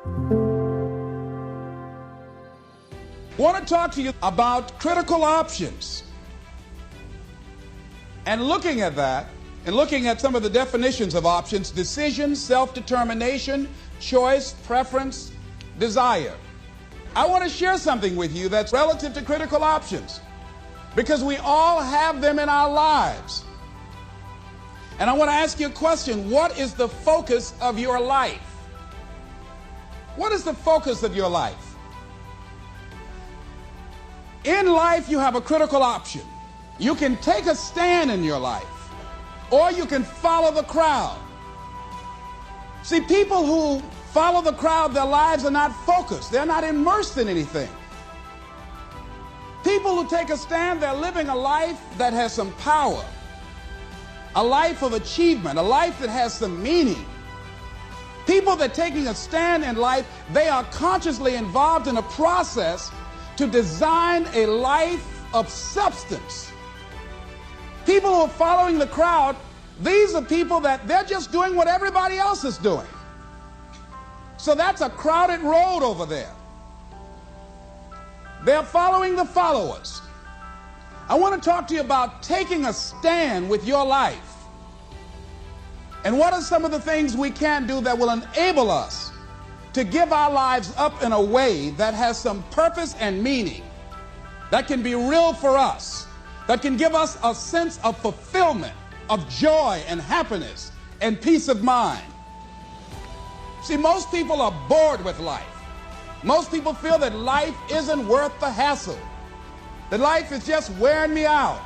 I want to talk to you about critical options. And looking at that, and looking at some of the definitions of options: decision, self-determination, choice, preference, desire. I want to share something with you that's relative to critical options, because we all have them in our lives. And I want to ask you a question. What is the focus of your life? What is the focus of your life? In life, you have a critical option. You can take a stand in your life, or you can follow the crowd. See, people who follow the crowd, their lives are not focused. They're not immersed in anything. People who take a stand, they're living a life that has some power, a life of achievement, a life that has some meaning. People that are taking a stand in life, they are consciously involved in a process to design a life of substance. People who are following the crowd, these are people that they're just doing what everybody else is doing. So that's a crowded road over there. They're following the followers. I want to talk to you about taking a stand with your life. And what are some of the things we can do that will enable us to give our lives up in a way that has some purpose and meaning, that can be real for us, that can give us a sense of fulfillment, of joy and happiness and peace of mind. See, most people are bored with life. Most people feel that life isn't worth the hassle, that life is just wearing me out.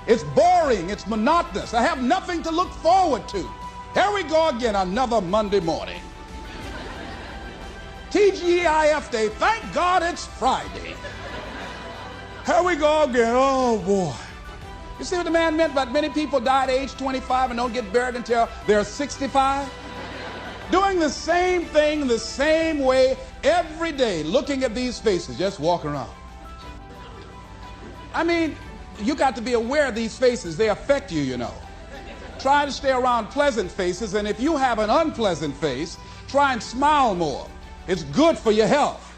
It's boring, it's monotonous. I have nothing to look forward to. Here we go again, another Monday morning. TGIF Day, thank God it's Friday. Here we go again, oh boy. You see what the man meant about many people die at age 25 and don't get buried until they're 65? Doing the same thing the same way every day, looking at these faces, just walking around. I mean, you got to be aware of these faces. They affect you, you know. Try to stay around pleasant faces, and if you have an unpleasant face, try and smile more. It's good for your health.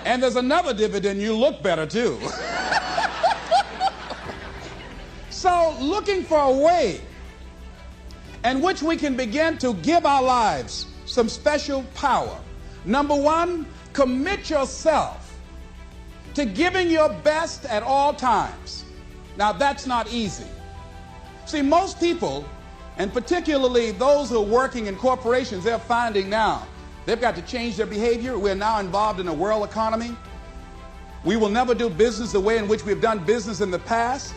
And there's another dividend: you look better too. So, looking for a way in which we can begin to give our lives some special power. Number one, commit yourself to giving your best at all times. Now, that's not easy. See, most people, and particularly those who are working in corporations, they're finding now they've got to change their behavior. We're now involved in a world economy. We will never do business the way in which we've done business in the past.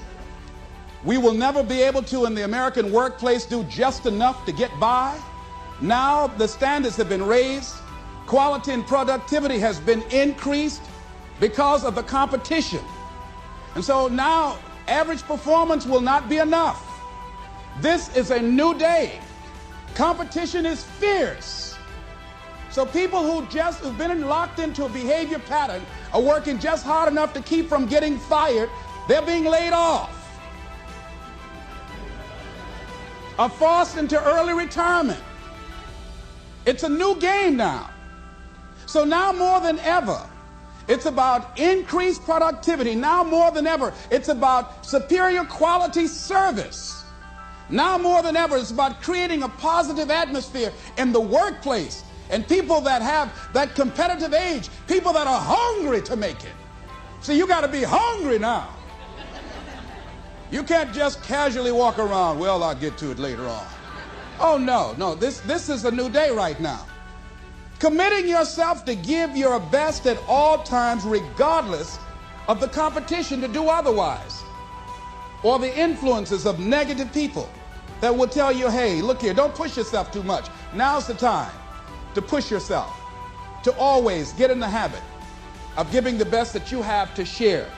We will never be able to, in the American workplace, do just enough to get by. Now the standards have been raised. Quality and productivity has been increased because of the competition. And so now average performance will not be enough. This is a new day. Competition is fierce. So people who've been locked into a behavior pattern are working just hard enough to keep from getting fired. They're being laid off, are forced into early retirement. It's a new game now. So now more than ever, it's about increased productivity. Now more than ever, it's about superior quality service. Now more than ever, it's about creating a positive atmosphere in the workplace, and people that have that competitive age, people that are hungry to make it. See, you got to be hungry now. You can't just casually walk around, well, I'll get to it later on. Oh, no, this is a new day right now. Committing yourself to give your best at all times, regardless of the competition to do otherwise, or the influences of negative people that will tell you, hey, look here, don't push yourself too much. Now's the time to push yourself, to always get in the habit of giving the best that you have to share.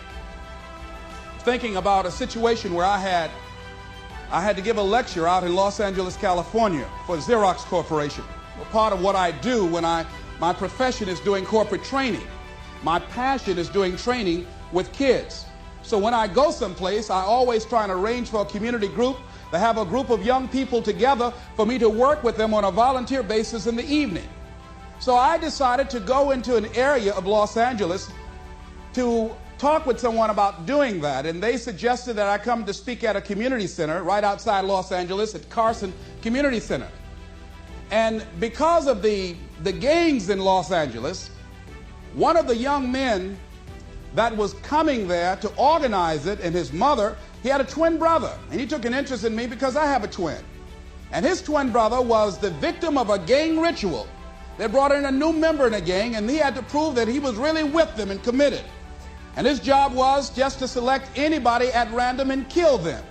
Thinking about a situation where I had to give a lecture out in Los Angeles, California for Xerox Corporation. Well, part of what I do when my profession is doing corporate training. My passion is doing training with kids. So when I go someplace, I always try and arrange for a community group to have a group of young people together for me to work with them on a volunteer basis in the evening. So I decided to go into an area of Los Angeles to talk with someone about doing that, and they suggested that I come to speak at a community center right outside Los Angeles at Carson Community Center. And because of the gangs in Los Angeles, one of the young men that was coming there to organize it, and his mother, he had a twin brother, and he took an interest in me because I have a twin. And his twin brother was the victim of a gang ritual. They brought in a new member in a gang, and he had to prove that he was really with them and committed. And his job was just to select anybody at random and kill them.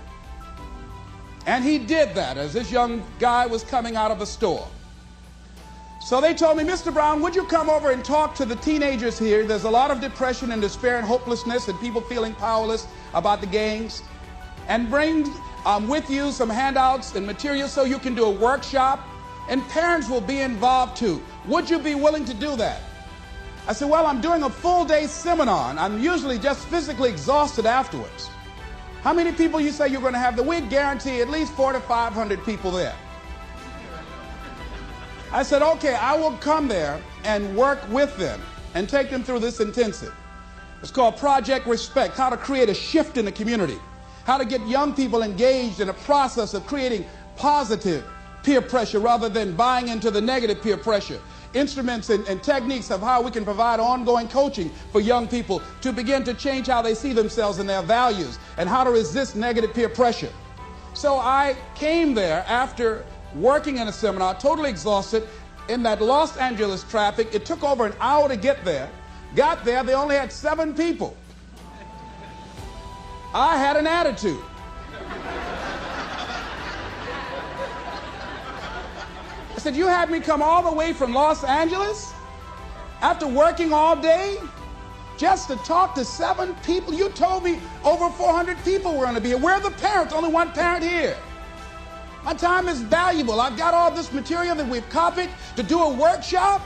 And he did that as this young guy was coming out of a store. So they told me, Mr. Brown, would you come over and talk to the teenagers here? There's a lot of depression and despair and hopelessness and people feeling powerless about the gangs. And bring with you some handouts and materials so you can do a workshop. And parents will be involved too. Would you be willing to do that? I said, well, I'm doing a full-day seminar, and I'm usually just physically exhausted afterwards. How many people you say you're going to have? We guarantee at least 400 to 500 people there. I said, okay, I will come there and work with them and take them through this intensive. It's called Project Respect, how to create a shift in the community, how to get young people engaged in a process of creating positive peer pressure rather than buying into the negative peer pressure. Instruments and techniques of how we can provide ongoing coaching for young people to begin to change how they see themselves and their values and how to resist negative peer pressure. So I came there after working in a seminar, totally exhausted, in that Los Angeles traffic. It took over an hour to get there. Got there, they only had 7 people. I had an attitude. I said, you had me come all the way from Los Angeles after working all day just to talk to 7 people? You told me over 400 people were going to be here. Where are the parents? Only one parent here. My time is valuable. I've got all this material that we've copied to do a workshop.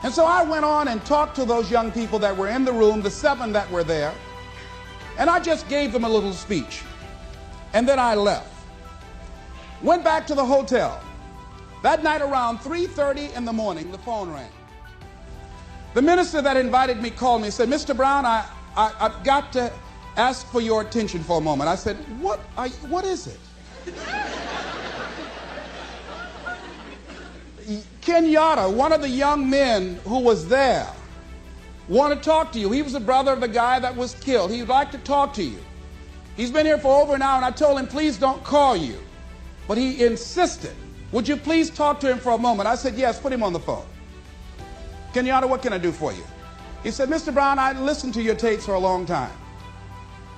And so I went on and talked to those young people that were in the room, the 7 that were there, and I just gave them a little speech. And then I left. Went back to the hotel. That night around 3:30 in the morning, the phone rang. The minister that invited me called me and said, Mr. Brown, I've got to ask for your attention for a moment. I said, what is it? Kenyatta, one of the young men who was there, wanted to talk to you. He was the brother of the guy that was killed. He'd like to talk to you. He's been here for over an hour, and I told him, please don't call you. But he insisted. Would you please talk to him for a moment? I said, yes, put him on the phone. Kenyatta, what can I do for you? He said, Mr. Brown, I listened to your tapes for a long time.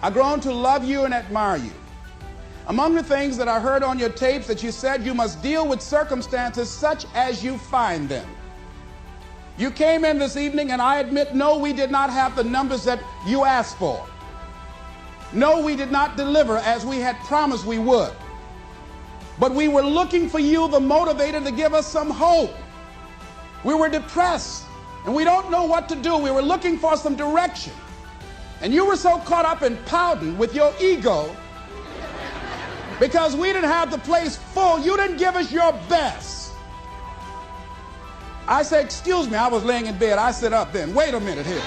I've grown to love you and admire you. Among the things that I heard on your tapes that you said you must deal with circumstances such as you find them. You came in this evening, and I admit, no, we did not have the numbers that you asked for. No, we did not deliver as we had promised we would. But we were looking for you, the motivator, to give us some hope. We were depressed, and we don't know what to do. We were looking for some direction. And you were so caught up in pouting with your ego because we didn't have the place full. You didn't give us your best. I said, excuse me, I was laying in bed. I sit up then. Wait a minute here.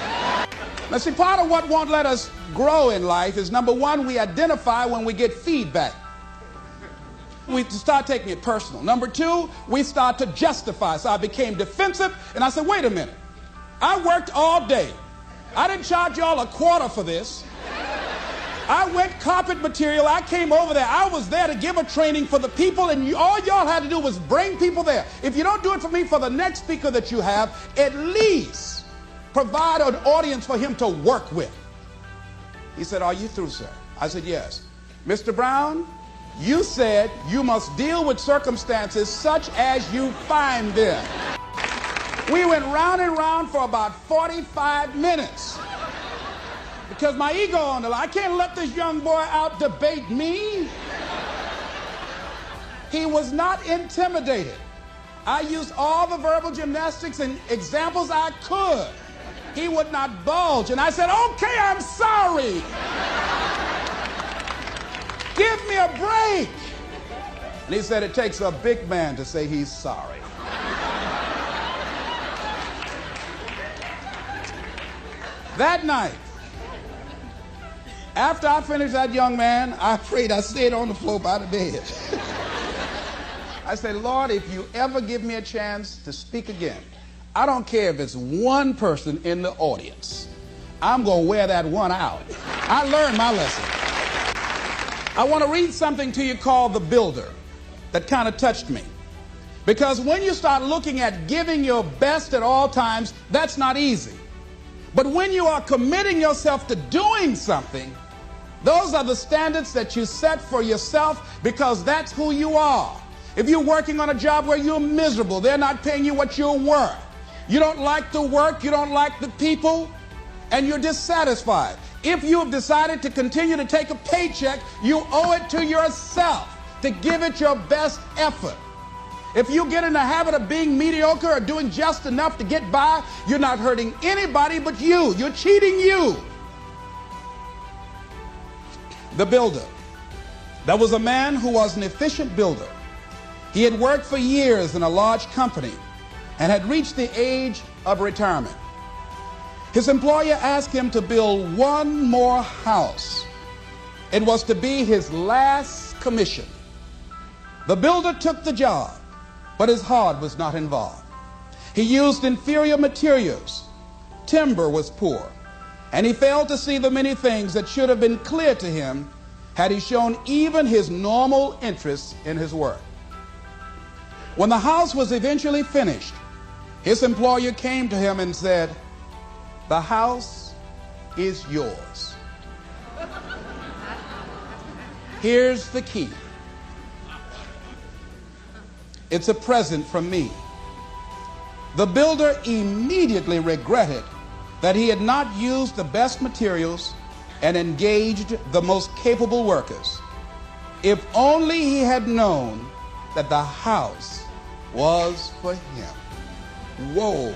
Now, see, part of what won't let us grow in life is, number one, we identify when we get feedback. We start taking it personal. Number two, we start to justify. So I became defensive, and I said, wait a minute. I worked all day. I didn't charge y'all a quarter for this. I went carpet material. I came over there. I was there to give a training for the people, and all y'all had to do was bring people there. If you don't do it for me, for the next speaker that you have, at least provide an audience for him to work with. He said, are you through, sir? I said, yes. Mr. Brown, you said you must deal with circumstances such as you find them. We went round and round for about 45 minutes because my ego on the line. I can't let this young boy out debate me. He was not intimidated. I used all the verbal gymnastics and examples I could. He would not budge. And I said, okay, I'm sorry. Give me a break. And he said, it takes a big man to say he's sorry. That night, after I finished that young man, I prayed. I stayed on the floor by the bed. I said, Lord, if you ever give me a chance to speak again, I don't care if it's one person in the audience, I'm going to wear that one out. I learned my lesson. I want to read something to you called The Builder that kind of touched me. Because when you start looking at giving your best at all times, that's not easy. But when you are committing yourself to doing something, those are the standards that you set for yourself, because that's who you are. If you're working on a job where you're miserable, they're not paying you what you're worth. You don't like the work, you don't like the people, and you're dissatisfied. If you have decided to continue to take a paycheck, you owe it to yourself to give it your best effort. If you get in the habit of being mediocre or doing just enough to get by, you're not hurting anybody but you. You're cheating you. The builder. There was a man who was an efficient builder. He had worked for years in a large company and had reached the age of retirement. His employer asked him to build one more house. It was to be his last commission. The builder took the job, but his heart was not involved. He used inferior materials. Timber was poor, and he failed to see the many things that should have been clear to him had he shown even his normal interest in his work. When the house was eventually finished, his employer came to him and said, "The house is yours. Here's the key. It's a present from me." The builder immediately regretted that he had not used the best materials and engaged the most capable workers. If only he had known that the house was for him. Whoa.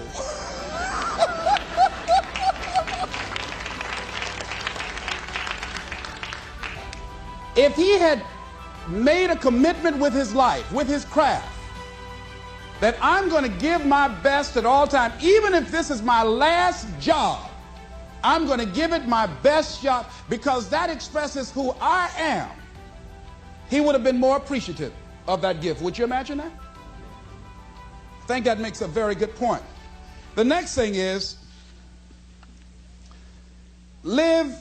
If he had made a commitment with his life, with his craft, that I'm going to give my best at all times, even if this is my last job, I'm going to give it my best shot because that expresses who I am, he would have been more appreciative of that gift. Would you imagine that? I think that makes a very good point. The next thing is, live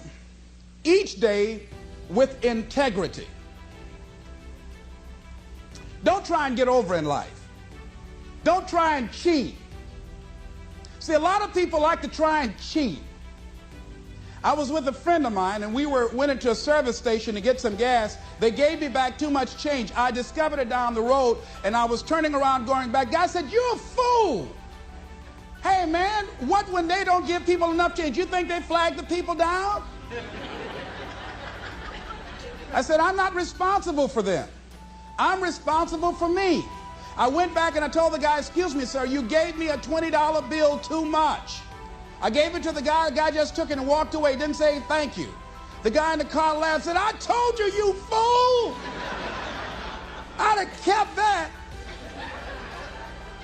each day with integrity. Don't try and get over in life. Don't try and cheat. See, a lot of people like to try and cheat. I was with a friend of mine, and we went into a service station to get some gas. They gave me back too much change. I discovered it down the road, and I was turning around going back. Guy said, "You're a fool." Hey, man, what when they don't give people enough change? You think they flag the people down? I said, "I'm not responsible for them. I'm responsible for me." I went back and I told the guy, "Excuse me, sir, you gave me a $20 bill too much." I gave it to the guy just took it and walked away, didn't say thank you. The guy in the car laughed, said, "I told you, you fool." I'd have kept that.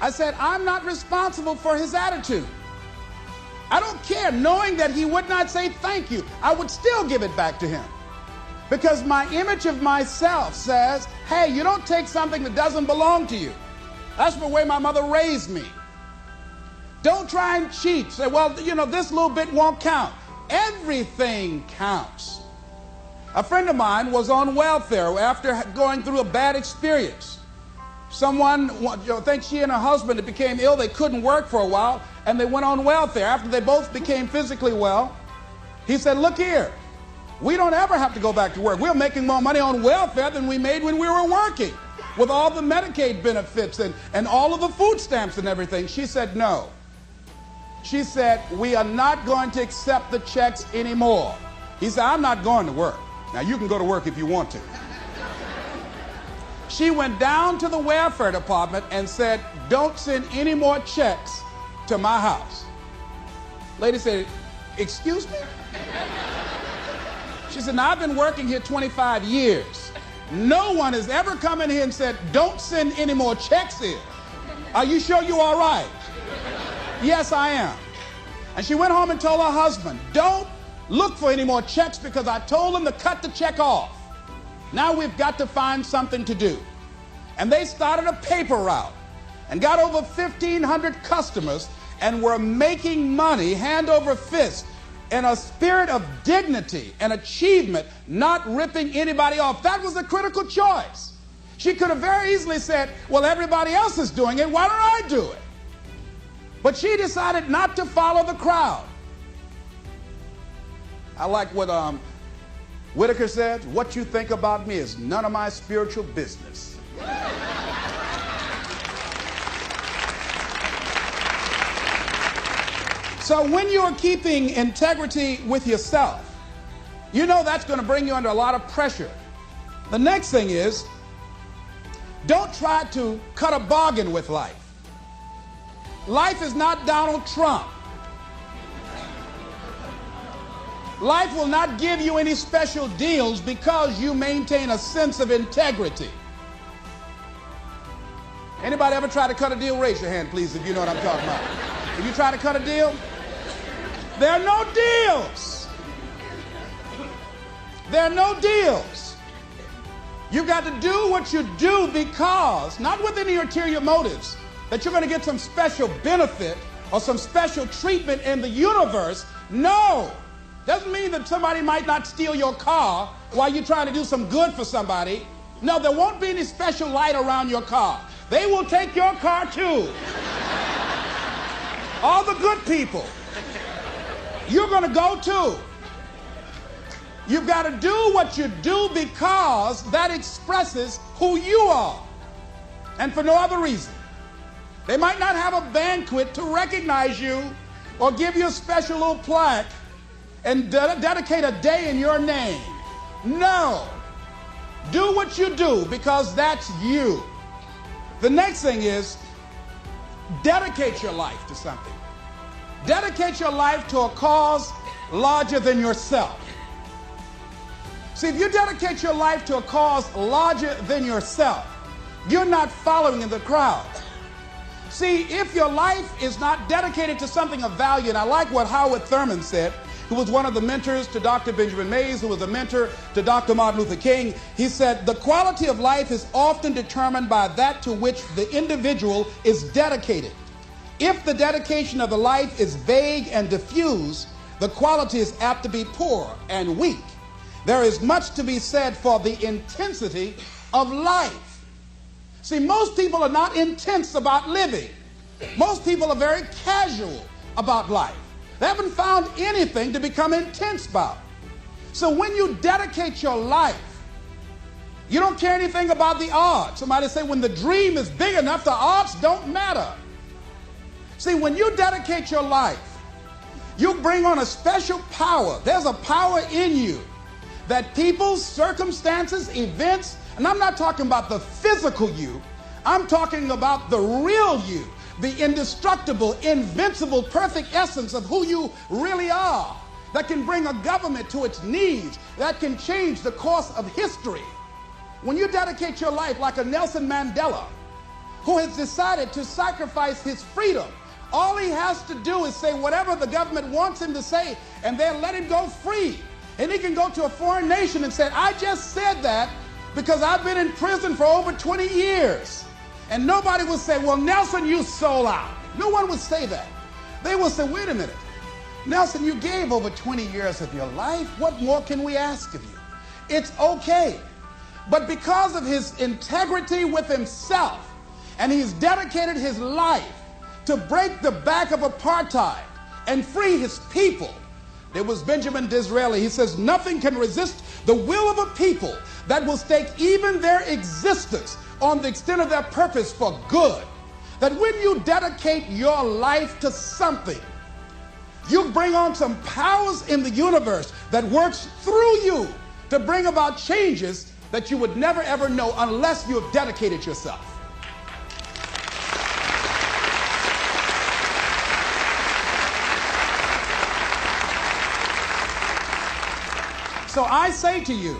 I said, I'm not responsible for his attitude. I don't care, knowing that he would not say thank you, I would still give it back to him. Because my image of myself says, hey, you don't take something that doesn't belong to you. That's the way my mother raised me. Don't try and cheat. Say, well, you know, this little bit won't count. Everything counts. A friend of mine was on welfare after going through a bad experience. Someone, I think she and her husband became ill. They couldn't work for a while, and they went on welfare. After they both became physically well, he said, look here, we don't ever have to go back to work. We're making more money on welfare than we made when we were working, with all the Medicaid benefits and all of the food stamps and everything. She said, no. She said, we are not going to accept the checks anymore. He said, I'm not going to work. Now, you can go to work if you want to. She went down to the welfare department and said, don't send any more checks to my house. Lady said, excuse me? She said, now, I've been working here 25 years. No one has ever come in here and said, don't send any more checks in. Are you sure you're all right? Yes, I am. And she went home and told her husband, don't look for any more checks because I told them to cut the check off. Now we've got to find something to do. And they started a paper route and got over 1,500 customers and were making money hand over fist in a spirit of dignity and achievement, not ripping anybody off. That was a critical choice. She could have very easily said, well, everybody else is doing it, why don't I do it? But she decided not to follow the crowd. I like what Whitaker said, what you think about me is none of my spiritual business. So when you're keeping integrity with yourself, you know that's going to bring you under a lot of pressure. The next thing is, don't try to cut a bargain with life. Life is not Donald Trump. Life will not give you any special deals because you maintain a sense of integrity. Anybody ever try to cut a deal? Raise your hand, please, if you know what I'm talking about. If you try to cut a deal, there are no deals. There are no deals. You've got to do what you do because, not with any ulterior motives, that you're going to get some special benefit or some special treatment in the universe. No. Doesn't mean that somebody might not steal your car while you're trying to do some good for somebody. No, there won't be any special light around your car. They will take your car too. All the good people. You're going to go too. You've got to do what you do because that expresses who you are, and for no other reason. They might not have a banquet to recognize you or give you a special little plaque and dedicate a day in your name. No. Do what you do because that's you. The next thing is dedicate your life to something. Dedicate your life to a cause larger than yourself. See, if you dedicate your life to a cause larger than yourself, you're not following in the crowd. See, if your life is not dedicated to something of value, and I like what Howard Thurman said, who was one of the mentors to Dr. Benjamin Mays, who was a mentor to Dr. Martin Luther King, he said, the quality of life is often determined by that to which the individual is dedicated. If the dedication of the life is vague and diffuse, the quality is apt to be poor and weak. There is much to be said for the intensity of life. See, most people are not intense about living. Most people are very casual about life. They haven't found anything to become intense about. So when you dedicate your life, you don't care anything about the odds. Somebody say when the dream is big enough, the odds don't matter. See, when you dedicate your life, you bring on a special power. There's a power in you that people, circumstances, events, and I'm not talking about the physical you, I'm talking about the real you, the indestructible, invincible, perfect essence of who you really are, that can bring a government to its knees, that can change the course of history. When you dedicate your life like a Nelson Mandela, who has decided to sacrifice his freedom, all he has to do is say whatever the government wants him to say, and they'll let him go free. And he can go to a foreign nation and say, I just said that because I've been in prison for over 20 years. And nobody will say, well, Nelson, you sold out. No one would say that. They will say, wait a minute. Nelson, you gave over 20 years of your life. What more can we ask of you? It's okay. But because of his integrity with himself, and he's dedicated his life to break the back of apartheid and free his people. There was Benjamin Disraeli. He says, nothing can resist the will of a people that will stake even their existence on the extent of their purpose for good. That when you dedicate your life to something, you bring on some powers in the universe that works through you to bring about changes that you would never ever know unless you have dedicated yourself. So I say to you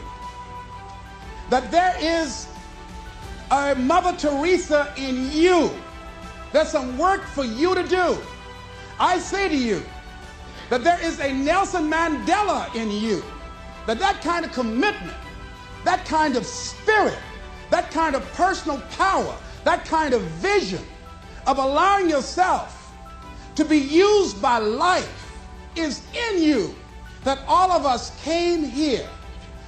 that there is a Mother Teresa in you. There's some work for you to do. I say to you that there is a Nelson Mandela in you, that kind of commitment, that kind of spirit, that kind of personal power, that kind of vision of allowing yourself to be used by life is in you, that all of us came here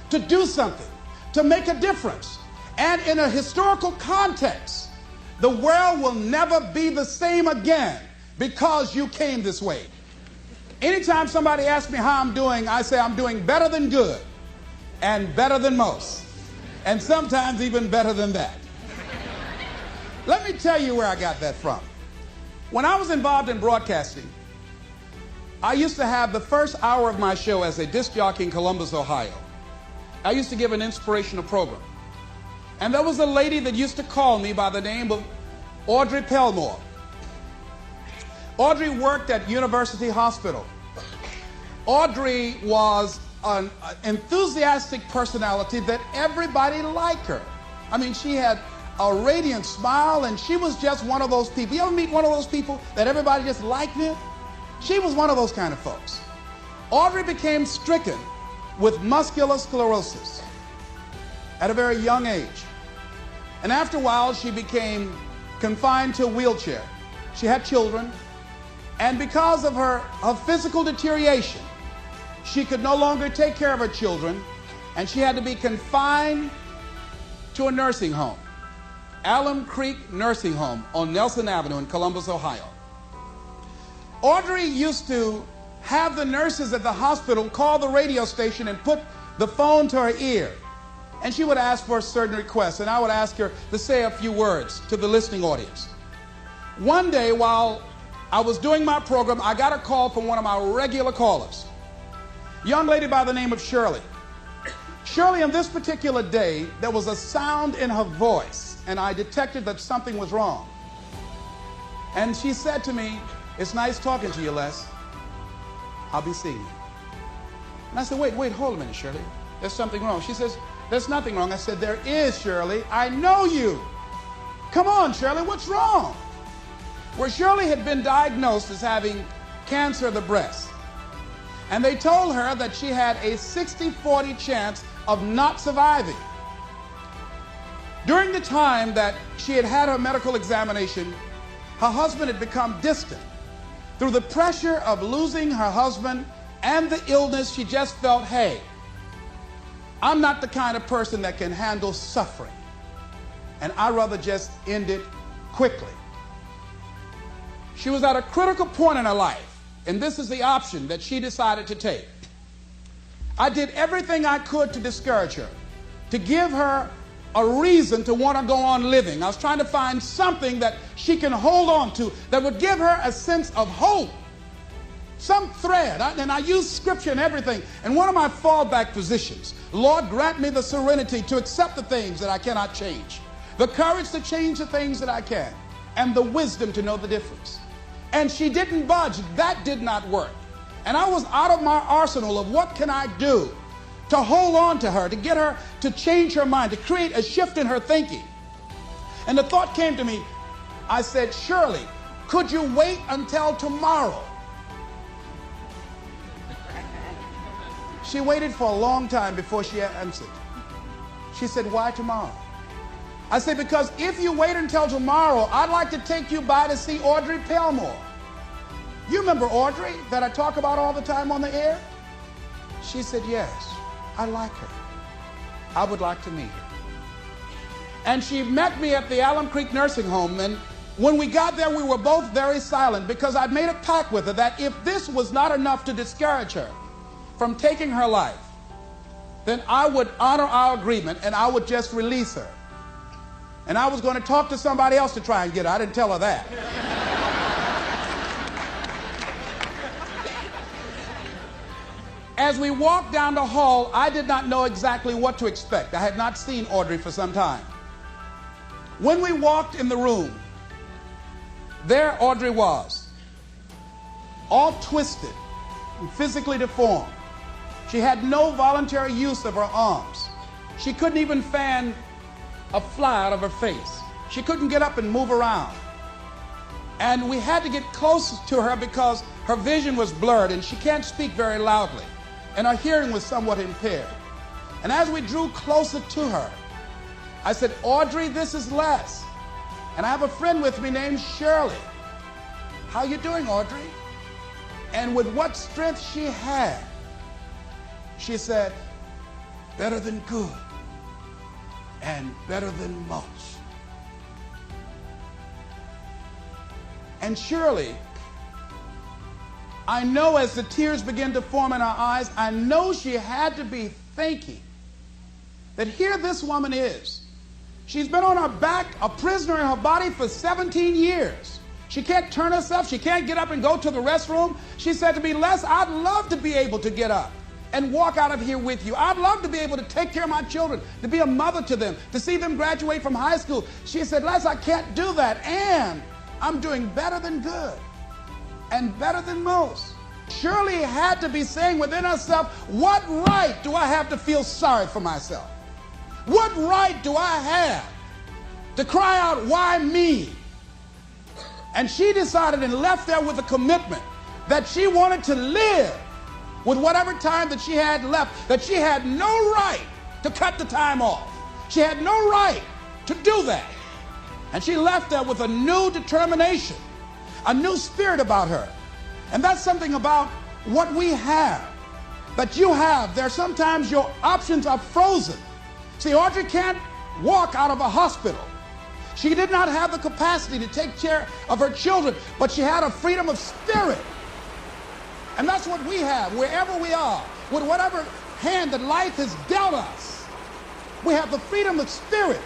to do something, to make a difference. And in a historical context, the world will never be the same again because you came this way. Anytime somebody asks me how I'm doing, I say I'm doing better than good and better than most, and sometimes even better than that. Let me tell you where I got that from. When I was involved in broadcasting, I used to have the first hour of my show as a disc jockey in Columbus, Ohio. I used to give an inspirational program. And there was a lady that used to call me by the name of Audrey Pelmore. Audrey worked at University Hospital. Audrey was an enthusiastic personality that everybody liked her. I mean, she had a radiant smile, and she was just one of those people. You ever meet one of those people that everybody just liked them? She was one of those kind of folks. Audrey became stricken with muscular sclerosis at a very young age. And after a while, she became confined to a wheelchair. She had children, and because of her physical deterioration, she could no longer take care of her children, and she had to be confined to a nursing home, Alum Creek Nursing Home on Nelson Avenue in Columbus, Ohio. Audrey used to have the nurses at the hospital call the radio station and put the phone to her ear, and she would ask for a certain request, and I would ask her to say a few words to the listening audience. One day, while I was doing my program, I got a call from one of my regular callers, a young lady by the name of Shirley. Shirley, on this particular day, there was a sound in her voice, and I detected that something was wrong. And she said to me, "It's nice talking to you, Les. I'll be seeing you." And I said, wait, hold a minute, Shirley. There's something wrong. She says, "There's nothing wrong." I said, "There is, Shirley. I know you. Come on, Shirley, what's wrong?" Well, Shirley had been diagnosed as having cancer of the breast. And they told her that she had a 60-40 chance of not surviving. During the time that she had had her medical examination, her husband had become distant. Through the pressure of losing her husband and the illness, she just felt, hey, I'm not the kind of person that can handle suffering, and I'd rather just end it quickly. She was at a critical point in her life, and this is the option that she decided to take. I did everything I could to discourage her, to give her a reason to want to go on living. I was trying to find something that she can hold on to that would give her a sense of hope, some thread. And I used scripture and everything. And one of my fallback positions, Lord, grant me the serenity to accept the things that I cannot change, the courage to change the things that I can, and the wisdom to know the difference. And she didn't budge. That did not work. And I was out of my arsenal of what can I do to hold on to her, to get her to change her mind, to create a shift in her thinking. And the thought came to me. I said, "Shirley, could you wait until tomorrow?" She waited for a long time before she answered. She said, "Why tomorrow?" I said, "Because if you wait until tomorrow, I'd like to take you by to see Audrey Pelmore. You remember Audrey that I talk about all the time on the air?" She said, "Yes, I like her. I would like to meet her." And she met me at the Alum Creek Nursing Home, and when we got there, we were both very silent because I'd made a pact with her that if this was not enough to discourage her from taking her life, then I would honor our agreement and I would just release her. And I was going to talk to somebody else to try and get her. I didn't tell her that. As we walked down the hall, I did not know exactly what to expect. I had not seen Audrey for some time. When we walked in the room, there Audrey was, all twisted and physically deformed. She had no voluntary use of her arms. She couldn't even fan a fly out of her face. She couldn't get up and move around. And we had to get close to her because her vision was blurred and she can't speak very loudly. And her hearing was somewhat impaired. And as we drew closer to her, I said, Audrey, this is Les. And I have a friend with me named Shirley. How you doing, Audrey? And with what strength she had, she said, better than good and better than most. And Shirley, I know as the tears began to form in her eyes, I know she had to be thinking that here this woman is. She's been on her back, a prisoner in her body for 17 years. She can't turn herself. She can't get up and go to the restroom. She said to me, Les, I'd love to be able to get up and walk out of here with you. I'd love to be able to take care of my children, to be a mother to them, to see them graduate from high school. She said, Les, I can't do that. And I'm doing better than good and better than most. Shirley had to be saying within herself, what right do I have to feel sorry for myself? What right do I have to cry out, why me? And she decided and left there with a commitment that she wanted to live with whatever time that she had left, that she had no right to cut the time off. She had no right to do that. And she left there with a new determination, a new spirit about her. And that's something about what we have, that you have. There sometimes your options are frozen. See, Audrey can't walk out of a hospital. She did not have the capacity to take care of her children, but she had a freedom of spirit. And that's what we have, wherever we are, with whatever hand that life has dealt us. We have the freedom of spirit.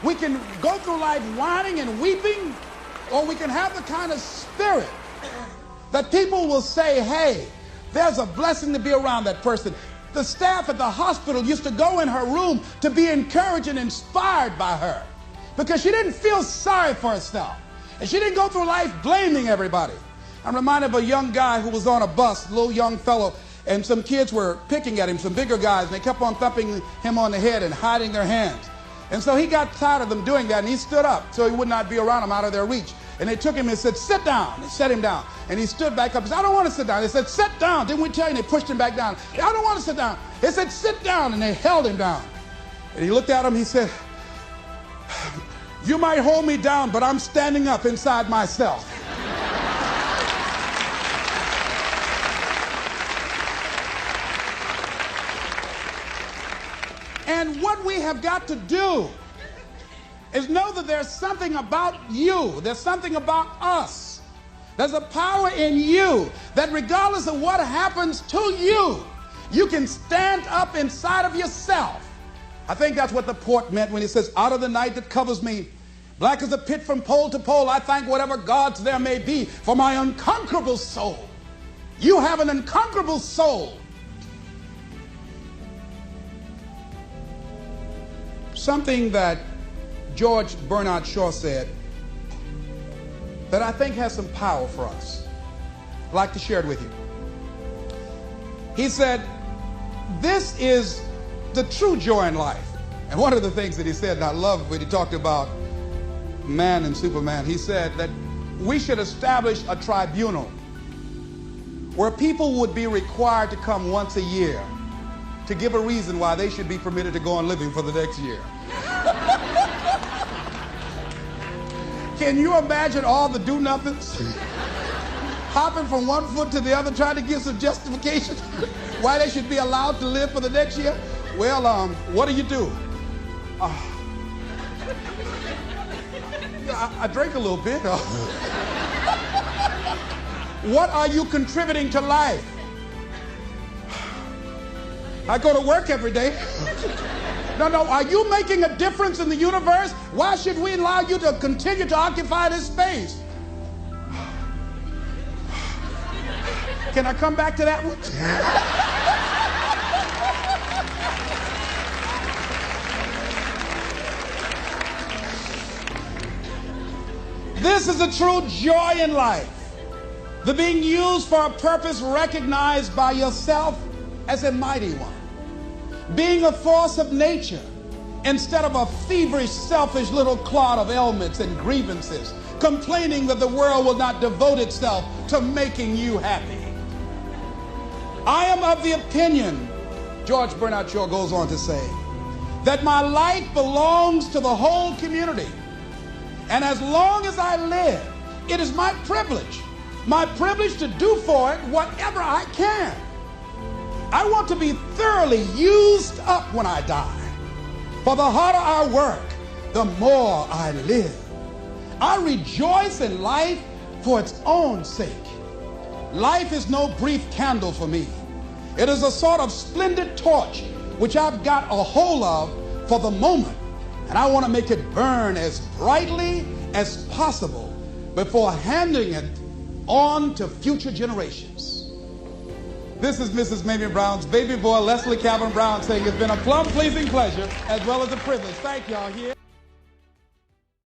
We can go through life whining and weeping, or we can have the kind of spirit that people will say, hey, there's a blessing to be around that person. The staff at the hospital used to go in her room to be encouraged and inspired by her because she didn't feel sorry for herself. And she didn't go through life blaming everybody. I'm reminded of a young guy who was on a bus, a little young fellow, and some kids were picking at him, some bigger guys, and they kept on thumping him on the head and hiding their hands. And so he got tired of them doing that, and he stood up so he would not be around them, out of their reach. And they took him and said, sit down. They set him down. And he stood back up and said, I don't want to sit down. They said, sit down. Didn't we tell you? And they pushed him back down. I don't want to sit down. They said, sit down. And they held him down. And he looked at him. He said, you might hold me down, but I'm standing up inside myself. And what we have got to do is know that there's something about you, there's something about us, there's a power in you that regardless of what happens to you, you can stand up inside of yourself. I think that's what the poet meant when he says, out of the night that covers me, black as a pit from pole to pole, I thank whatever gods there may be for my unconquerable soul. You have an unconquerable soul. Something that George Bernard Shaw said that I think has some power for us. I'd like to share it with you. He said, this is the true joy in life. And one of the things that he said, and I love when he talked about man and Superman, he said that we should establish a tribunal where people would be required to come once a year to give a reason why they should be permitted to go on living for the next year. Can you imagine all the do-nothings hopping from one foot to the other trying to give some justification why they should be allowed to live for the next year? Well, what do you do? I drink a little bit. What are you contributing to life? I go to work every day. No, are you making a difference in the universe? Why should we allow you to continue to occupy this space? Can I come back to that one? This is a true joy in life. The being used for a purpose recognized by yourself as a mighty one. Being a force of nature instead of a feverish, selfish little clod of ailments and grievances complaining that the world will not devote itself to making you happy. I am of the opinion, George Bernard Shaw goes on to say, that my life belongs to the whole community. And as long as I live, it is my privilege to do for it whatever I can. I want to be thoroughly used up when I die. For the harder I work, the more I live. I rejoice in life for its own sake. Life is no brief candle for me. It is a sort of splendid torch which I've got a hold of for the moment, and I want to make it burn as brightly as possible before handing it on to future generations. This is Mrs. Mamie Brown's baby boy, Leslie Calvin Brown, saying it's been a plum-pleasing pleasure as well as a privilege. Thank y'all here.